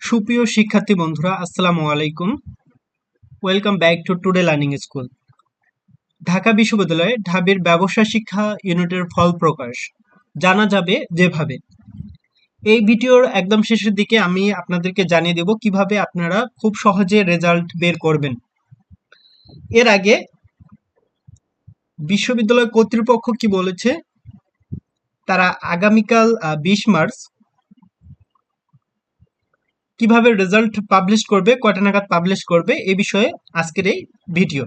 সুপ্রিয় শিক্ষার্থী বন্ধুরা, আসসালামু আলাইকুম। Welcome back to today learning school. Dhaka বিশ্ববিদ্যালয়ে ঢাবির ব্যবসা শিক্ষা ইউনিটের ফল প্রকাশ জানা যাবে যেভাবে। এই ভিডিওর একদম শেষের দিকে আমি আপনাদেরকে জানিয়ে দেব কিভাবে আপনারা খুব সহজে রেজাল্ট বের করবেন। এর আগে বিশ্ববিদ্যালয় কর্তৃপক্ষ কি বলেছে, তারা আগামীকাল 20 মার্চ কিভাবে রেজাল্ট পাবলিশ করবে, কয়টা নাগাদ পাবলিশ করবে, এই বিষয়ে আজকের এই ভিডিও।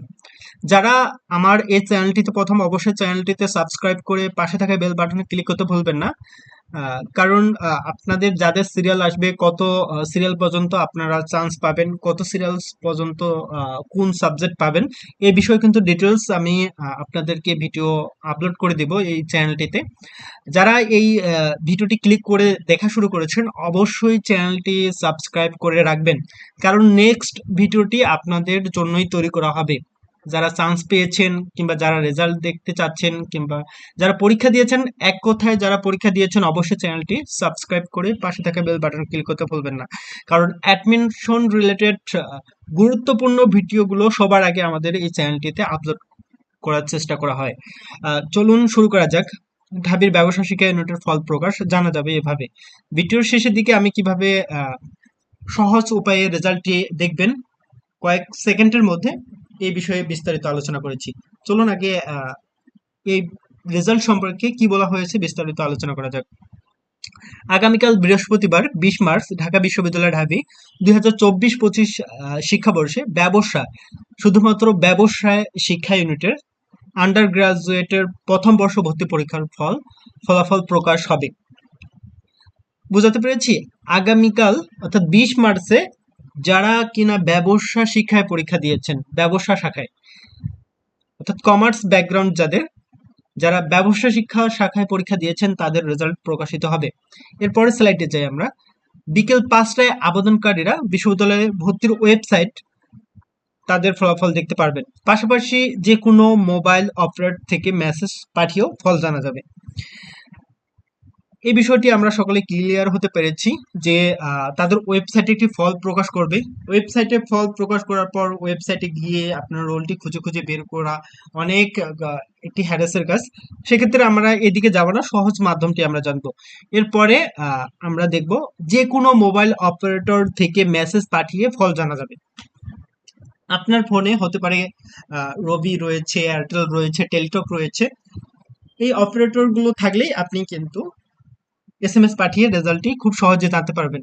যারা আমার এই চ্যানেলটিতে প্রথম, অবশ্যই চ্যানেলটিতে সাবস্ক্রাইব করে পাশে থাকা বেল বাটনে ক্লিক করতে ভুলবেন না। কারণ আপনাদের যাদের সিরিয়াল আসবে, কত সিরিয়াল পর্যন্ত আপনারা চান্স পাবেন, কত সিরিয়াল পর্যন্ত কোন সাবজেক্ট পাবেন, এই বিষয়ে কিন্তু ডিটেলস আমি আপনাদেরকে ভিডিও আপলোড করে দেব এই চ্যানেলটিতে। যারা এই ভিডিওটি ক্লিক করে দেখা শুরু করেছেন, অবশ্যই চ্যানেলটি সাবস্ক্রাইব করে রাখবেন, কারণ নেক্সট ভিডিওটি আপনাদের জন্যই তৈরি করা হবে। যারা চান্স পেয়েছেন, কিংবা যারা রেজাল্ট দেখতে চাচ্ছেন, কিংবা যারা পরীক্ষা দিয়েছেন, এক কথায় যারা পরীক্ষা দিয়েছেন, অবশ্যই চ্যানেলটি সাবস্ক্রাইব করে পাশে থাকা বেল বাটন ক্লিক করতে ভুলবেন না। কারণ অ্যাডমিশন রিলেটেড গুরুত্বপূর্ণ ভিডিওগুলো সবার আগে আমাদের এই চ্যানেলটিতে আপলোড করার চেষ্টা করা হয়। চলুন শুরু করা যাক। ঢাবির ব্যবসা শিক্ষা ইউনিটের ফল প্রকাশ জানা যাবে এভাবে। ভিডিওর শেষের দিকে আমি কিভাবে সহজ উপায়ে রেজাল্টটি দেখবেন কয়েক সেকেন্ডের মধ্যে, এই বিষয়ে বিস্তারিত আলোচনা করেছি। চলুন আগে এই রেজাল্ট সম্পর্কে কি বলা হয়েছে বিস্তারিত আলোচনা করা যাক। আগামীকাল বৃহস্পতিবার 20 মার্চ ঢাকা বিশ্ববিদ্যালয় ঢাবি 2024-25 শিক্ষাবর্ষে ব্যবসা, শুধুমাত্র ব্যবসায় শিক্ষা ইউনিটের আন্ডার গ্রাজুয়েটের প্রথম বর্ষ ভর্তি পরীক্ষার ফলাফল প্রকাশ হবে। বুঝাতে পেরেছি? আগামীকাল অর্থাৎ 20 মার্চে যারা কিনা ব্যবসা শিক্ষায় পরীক্ষা দিয়েছেন, ব্যবসা শাখায় অর্থাৎ কমার্স ব্যাকগ্রাউন্ড যারা ব্যবসা শিক্ষা শাখায় পরীক্ষা দিয়েছেন, তাদের রেজাল্ট প্রকাশিত হবে। এরপরে স্লাইডে যাই আমরা। বিকেল 5টায় আবেদনকারীরা বিশ্ববিদ্যালয়ে ভর্তির ওয়েবসাইট তাদের ফলাফল দেখতে পারবেন। পাশাপাশি যে কোনো মোবাইল অপারেটর থেকে মেসেজ পাঠিয়েও ফল জানা যাবে। এই বিষয়টি আমরা সকলে ক্লিয়ার হতে পেরেছি যে তাদের ওয়েবসাইটে একটি ফল প্রকাশ করবে। ওয়েবসাইটে ফল প্রকাশ করার পর ওয়েবসাইটে গিয়ে আপনার রোলটি খুঁজে খুঁজে বের করা অনেক একটি হ্যারাসের কাজ। সেক্ষেত্রে আমরা এদিকে যাব না, সহজ মাধ্যমটি আমরা জানবো। এরপরে আমরা দেখব যে কোনো মোবাইল অপারেটর থেকে মেসেজ পাঠিয়ে ফল জানা যাবে। আপনার ফোনে হতে পারে রবি রয়েছে, এয়ারটেল রয়েছে, টেলিটক রয়েছে। এই অপারেটর গুলো থাকলেই আপনি কিন্তু এসএমএস পাঠিয়ে রেজাল্টটি খুব সহজে জানতে পারবেন।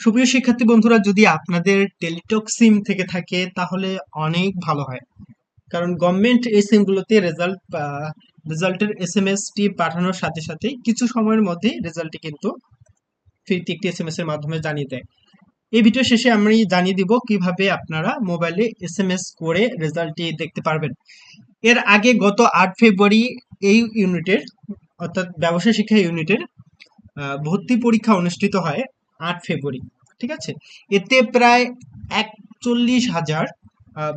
সুপ্রিয় শিক্ষার্থী বন্ধুরা, যদি আপনাদের টেলিটক সিম থেকে থাকে তাহলে অনেক ভালো হয়, কারণ গভর্নমেন্ট এই সিমগুলোতে রেজাল্টের এসএমএস টি পাঠানোর সাথে সাথে কিছু সময়ের মধ্যে রেজাল্টটি কিন্তু ফ্রিতে একটি এসএমএস এর মাধ্যমে জানিয়ে দেয়। এই ভিডিও শেষে আমি জানিয়ে দিব কিভাবে আপনারা মোবাইলে এসএমএস করে রেজাল্টটি দেখতে পারবেন। এর আগে গত 8 ফেব্রুয়ারি এই ইউনিটের অর্থাৎ ব্যবসা শিক্ষা ইউনিটের ভর্তি পরীক্ষা অনুষ্ঠিত হয় 8 ফেব্রুয়ারি। ঠিক আছে, এতে প্রায় 41,000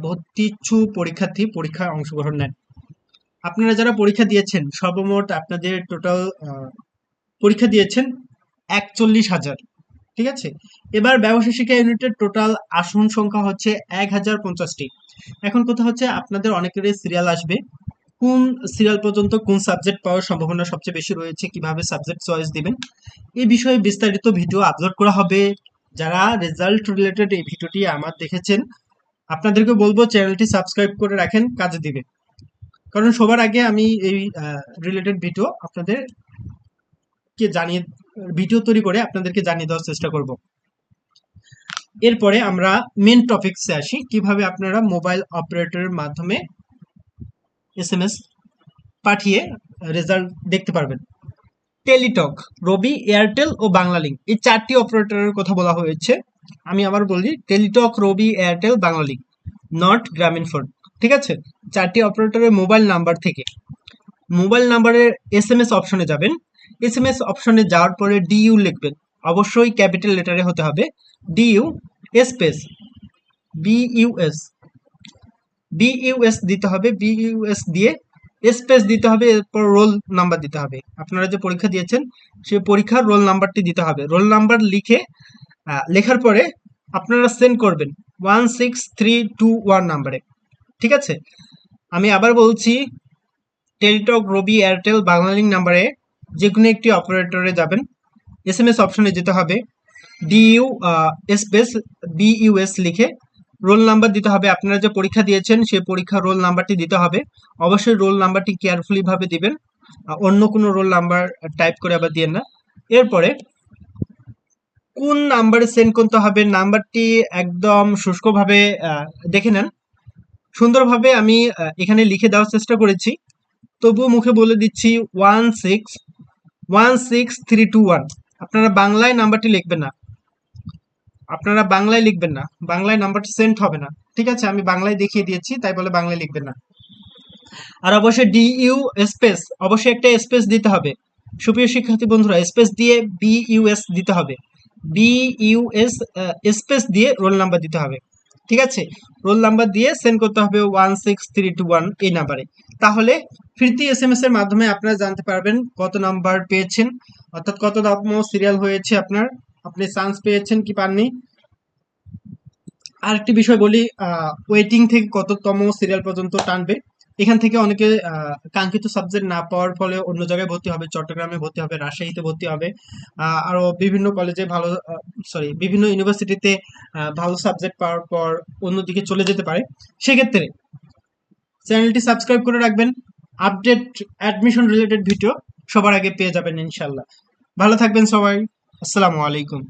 ভর্তিচ্ছু পরীক্ষার্থী পরীক্ষায় অংশগ্রহণ নেন। আপনারা যারা পরীক্ষা দিয়েছেন, সর্বমোট আপনাদের টোটাল পরীক্ষা দিয়েছেন 41,000। ঠিক আছে, এবার ব্যবসা শিক্ষা ইউনিটের টোটাল আসন সংখ্যা হচ্ছে 1050টি। এখন কথা হচ্ছে, আপনাদের অনেকেরই সিরিয়াল আসবে, কোন সিরিয়াল পর্যন্ত কোন সাবজেক্ট পাওয়ার সম্ভাবনা সবচেয়ে বেশি রয়েছে, কিভাবে সাবজেক্ট চয়েস দিবেন, এই বিষয়ে বিস্তারিত ভিডিও আপলোড করা হবে। যারা রেজাল্ট রিলেটেড এই ভিডিওটি আমার দেখেছেন, আপনাদেরকে বলবো চ্যানেলটি সাবস্ক্রাইব করে রাখেন, কাজে দিবে। কারণ সবার আগে আমি এই রিলেটেড ভিডিও আপনাদেরকে ভিডিও তৈরি করে আপনাদেরকে জানিয়ে দেওয়ার চেষ্টা করব। এরপরে আমরা মেন টপিকসে আসি, কিভাবে আপনারা মোবাইল অপারেটরের মাধ্যমে এসএমএস পাঠিয়ে রেজাল্ট দেখতে পারবেন। টেলিটক, রবি, এয়ারটেল ও বাংলালিংক, এই 4টি অপারেটরের কথা বলা হয়েছে। আমি আবার বলি, টেলিটক, রবি, এয়ারটেল, বাংলালিংক, নট গ্রামীণফোন। ঠিক আছে, 4টি অপারেটরের মোবাইল নাম্বার থেকে মোবাইল নাম্বারের এসএমএস অপশনে যাবেন। এসএমএস অপশনে যাওয়ার পরে ডিইউ লিখবেন, অবশ্যই ক্যাপিটাল লেটারে হতে হবে। ডিইউ স্পেস বিইউএস, বিইউএস দিতে হবে। বিইউএস দিয়ে স্পেস দিতে হবে, এরপর রোল নাম্বার দিতে হবে। আপনারা যে পরীক্ষা দিয়েছেন সেই পরীক্ষার রোল নাম্বারটি দিতে হবে। রোল নাম্বার লিখে লেখার পরে আপনারা সেন্ড করবেন 16321 নাম্বারে। ঠিক আছে, আমি আবার বলছি, টেলিটক, রবি, এয়ারটেল, বাংলালিংক নাম্বারে যে কোনো একটি অপারেটরে যাবেন, SMS অপশনে যেতে হবে, ডিইউ স্পেস বিইউএস লিখে রোল নাম্বার দিতে হবে। আপনারা যে পরীক্ষা দিয়েছেন সেই পরীক্ষার রোল নাম্বারটি দিতে হবে। অবশ্যই রোল নাম্বারটি কেয়ারফুলি ভাবে দিবেন, অন্য কোনো রোল নাম্বার টাইপ করে আবার দিয়েন না। এরপরে কোন নাম্বারে সেন্ড করতে হবে নাম্বারটি একদম শুষ্কভাবে দেখে নেন। সুন্দরভাবে আমি এখানে লিখে দেওয়ার চেষ্টা করেছি, তবুও মুখে বলে দিচ্ছি 1616321। আপনারা বাংলায় নাম্বারটি লিখবেন না, আপনারা বাংলায় লিখবেন না, বাংলায় নাম্বারটি সেন্ড হবে না। ঠিক আছে, আমি বাংলায় দেখিয়ে দিয়েছি, তাই বলে বাংলায় লিখবেন না। আর অবশ্যই ডিইউ স্পেস, অবশ্যই একটা স্পেস দিতে হবে। সুপ্রিয় শিক্ষার্থী বন্ধুরা, স্পেস দিয়ে বিইউএস দিতে হবে, বিইউএস স্পেস দিয়ে রোল নাম্বার দিতে হবে। ঠিক আছে, রোল নাম্বার দিয়ে সেন্ড করতে হবে 16321 এই নাম্বারে। তাহলে ফিরতি SMS এর মাধ্যমে আপনারা জানতে পারবেন কত নাম্বার পেয়েছেন, অর্থাৎ কততম সিরিয়াল হয়েছে আপনার, আপনি চান্স পেয়েছেন কি পাননি। আরেকটি বিষয় বলি, ওয়েটিং থেকে কততম সিরিয়াল পর্যন্ত টানবে। এখান থেকে অনেকে কাঙ্ক্ষিত সাবজেক্ট না পাওয়ার ফলে অন্য জায়গায় ভর্তি হবে, চট্টগ্রামে ভর্তি হবে, রাজশাহীতে ভর্তি হবে, আরো বিভিন্ন কলেজে ভালো, বিভিন্ন ইউনিভার্সিটিতে ভালো সাবজেক্ট পাওয়ার পর অন্যদিকে চলে যেতে পারে। সেক্ষেত্রে চ্যানেলটি সাবস্ক্রাইব করে রাখবেন, আপডেট অ্যাডমিশন রিলেটেড ভিডিও সবার আগে পেয়ে যাবেন ইনশাল্লাহ। ভালো থাকবেন সবাই, আসসালামু আলাইকুম।